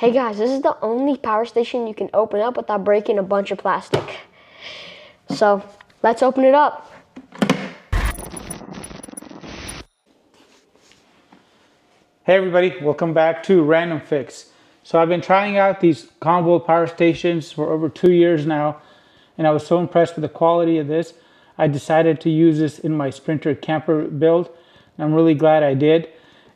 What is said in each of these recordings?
Hey guys, this is the only power station you can open up without breaking a bunch of plastic. So let's open it up. Hey everybody, welcome back to RandomFix. So I've been trying out these Comvolt power stations for over 2 years now, and I was so impressed with the quality of this, I decided to use this in my Sprinter camper build, and I'm really glad I did.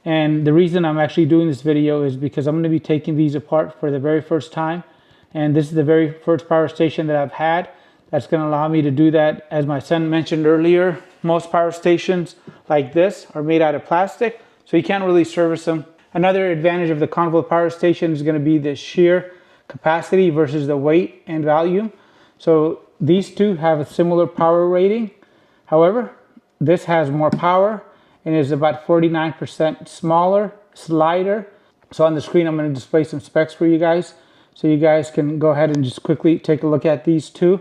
And the reason I'm actually doing this video is because I'm going to be taking these apart for the very first time, and this is the very first power station that I've had that's going to allow me to do that. As my son mentioned earlier, most power stations like this are made out of plastic, so you can't really service them. Another advantage of the Comvolt power station is going to be the sheer capacity versus the weight and volume. So these two have a similar power rating. However, this has more power and is about 49% smaller, slider. So on the screen, I'm going to display some specs for you guys, so you guys can go ahead and just quickly take a look at these two.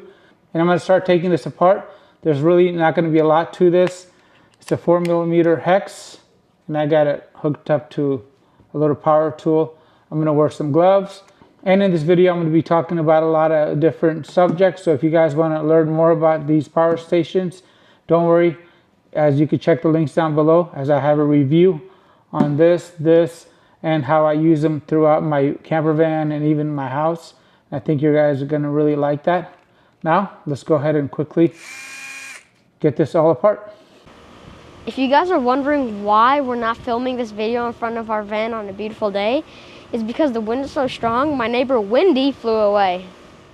And I'm going to start taking this apart. There's really not going to be a lot to this. It's a 4mm hex, and I got it hooked up to a little power tool. I'm going to wear some gloves. And in this video, I'm going to be talking about a lot of different subjects. So if you guys want to learn more about these power stations, don't worry, as you can check the links down below, as I have a review on this, and how I use them throughout my camper van and even my house. I think you guys are going to really like that. Now, let's go ahead and quickly get this all apart. If you guys are wondering why we're not filming this video in front of our van on a beautiful day, it's because the wind is so strong, my neighbor Wendy flew away.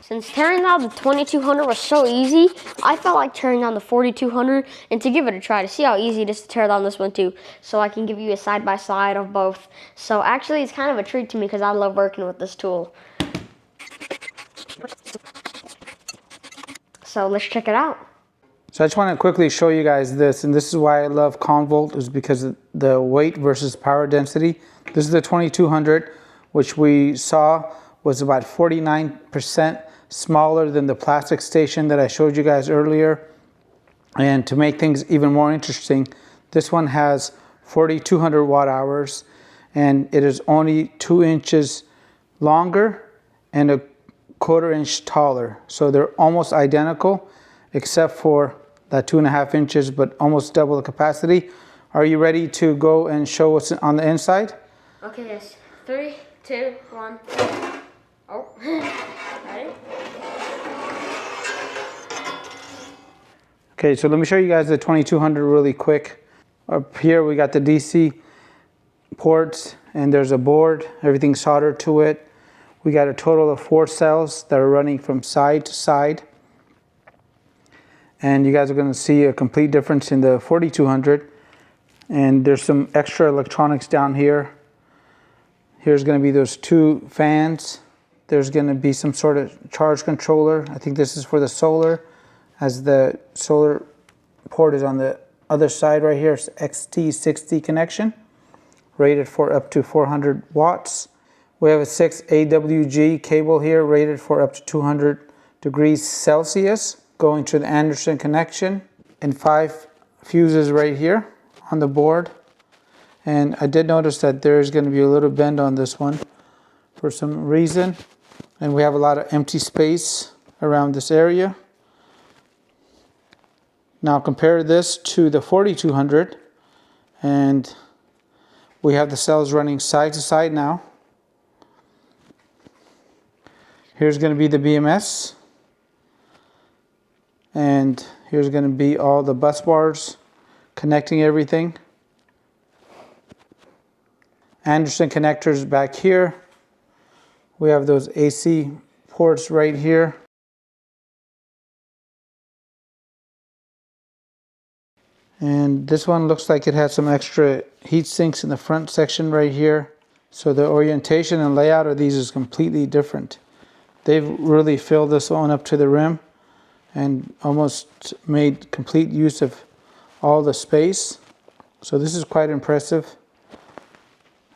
Since tearing down the 2200 was so easy, I felt like tearing down the 4200 and to give it a try to see how easy it is to tear down this one too, so I can give you a side-by-side of both. So actually it's kind of a treat to me because I love working with this tool. So let's check it out. So I just want to quickly show you guys this, and this is why I love Comvolt, is because of the weight versus power density. This is the 2200, which we saw was about 49% smaller than the plastic station that I showed you guys earlier. And to make things even more interesting, this one has 4200 watt hours, and it is only 2 inches longer and a 1/4 inch taller. So they're almost identical, except for that 2.5 inches, but almost double the capacity. Are you ready to go and show what's on the inside? Okay, yes. 3, 2, 1. Oh, ready? Okay, so let me show you guys the 2200 really quick. Up here we got the DC ports, and there's a board, everything soldered to it. We got a total of 4 cells that are running from side to side. And you guys are going to see a complete difference in the 4200. And there's some extra electronics down here. Here's going to be those 2 fans. There's going to be some sort of charge controller. I think this is for the solar, as the solar port is on the other side right here. It's XT60 connection, rated for up to 400 watts. We have a 6 AWG cable here, rated for up to 200 degrees Celsius, going to the Anderson connection, and 5 fuses right here on the board. And I did notice that there's going to be a little bend on this one for some reason. And we have a lot of empty space around this area. Now compare this to the 4200, and we have the cells running side to side now. Here's going to be the BMS, and here's going to be all the bus bars connecting everything. Anderson connectors back here. We have those AC ports right here. And this one looks like it has some extra heat sinks in the front section right here. So the orientation and layout of these is completely different. They've really filled this one up to the rim and almost made complete use of all the space. So this is quite impressive.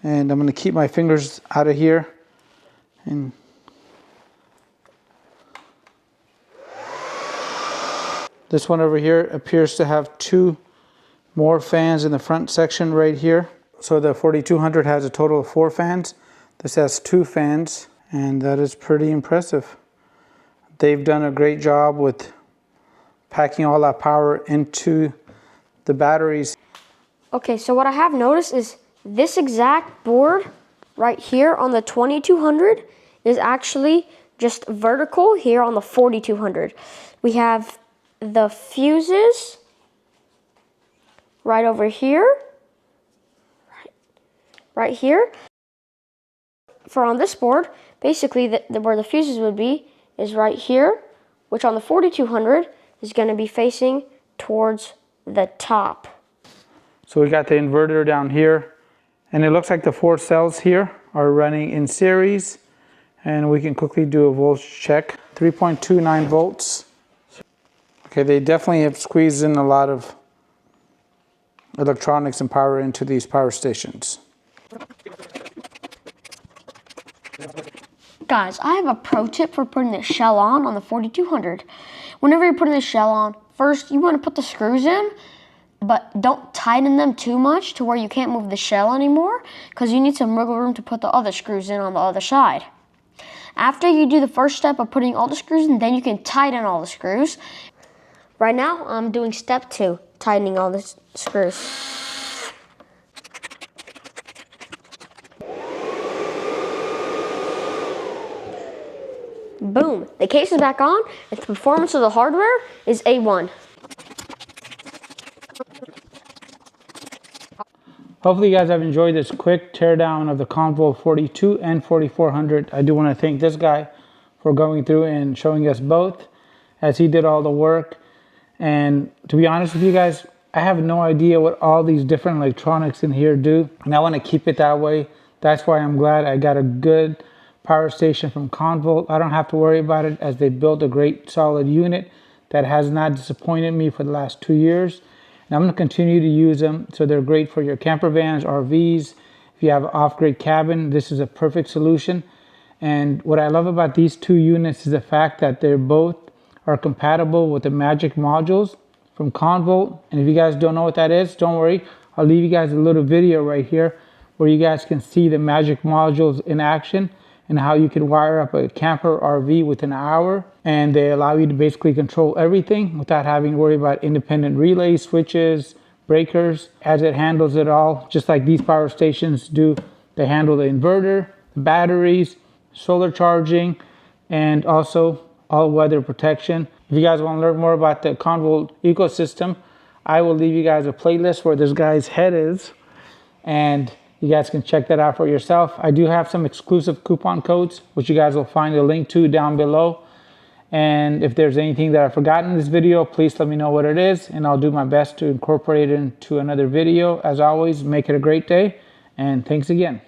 And I'm going to keep my fingers out of here. And this one over here appears to have 2 more fans in the front section right here. So the 4200 has a total of 4 fans. This has 2 fans, and that is pretty impressive. They've done a great job with packing all that power into the batteries. Okay, so what I have noticed is this exact board right here on the 2200 is actually just vertical here on the 4200. We have the fuses right over here, right here. For on this board, basically where the fuses would be is right here, which on the 4200 is going to be facing towards the top. So we got the inverter down here, and it looks like the 4 cells here are running in series, and we can quickly do a voltage check. 3.29 volts. Okay, they definitely have squeezed in a lot of electronics and power into these power stations. Guys, I have a pro tip for putting the shell on the 4200. Whenever you're putting the shell on, first you want to put the screws in, but don't tighten them too much to where you can't move the shell anymore, because you need some wiggle room to put the other screws in on the other side. After you do the first step of putting all the screws in, then you can tighten all the screws. Right now, I'm doing step 2, tightening all the screws. Boom, the case is back on, and the performance of the hardware is A1. Hopefully you guys have enjoyed this quick teardown of the Comvolt 42 and 4400. I do want to thank this guy for going through and showing us both, as he did all the work. And to be honest with you guys, I have no idea what all these different electronics in here do, and I want to keep it that way. That's why I'm glad I got a good power station from Comvolt. I don't have to worry about it, as they built a great solid unit that has not disappointed me for the last 2 years. And I'm going to continue to use them. So they're great for your camper vans, RVs. If you have an off-grid cabin, this is a perfect solution. And what I love about these 2 units is the fact that they're both are compatible with the Magic modules from Comvolt. And if you guys don't know what that is, don't worry. I'll leave you guys a little video right here where you guys can see the Magic modules in action and how you can wire up a camper RV within an hour. And they allow you to basically control everything without having to worry about independent relays, switches, breakers, as it handles it all, just like these power stations do. They handle the inverter, the batteries, solar charging, and also all-weather protection. If you guys want to learn more about the Comvolt ecosystem, I will leave you guys a playlist where this guy's head is, and you guys can check that out for yourself. I do have some exclusive coupon codes, which you guys will find a link to down below. And if there's anything that I've forgotten in this video, please let me know what it is, and I'll do my best to incorporate it into another video. As always, make it a great day, and thanks again.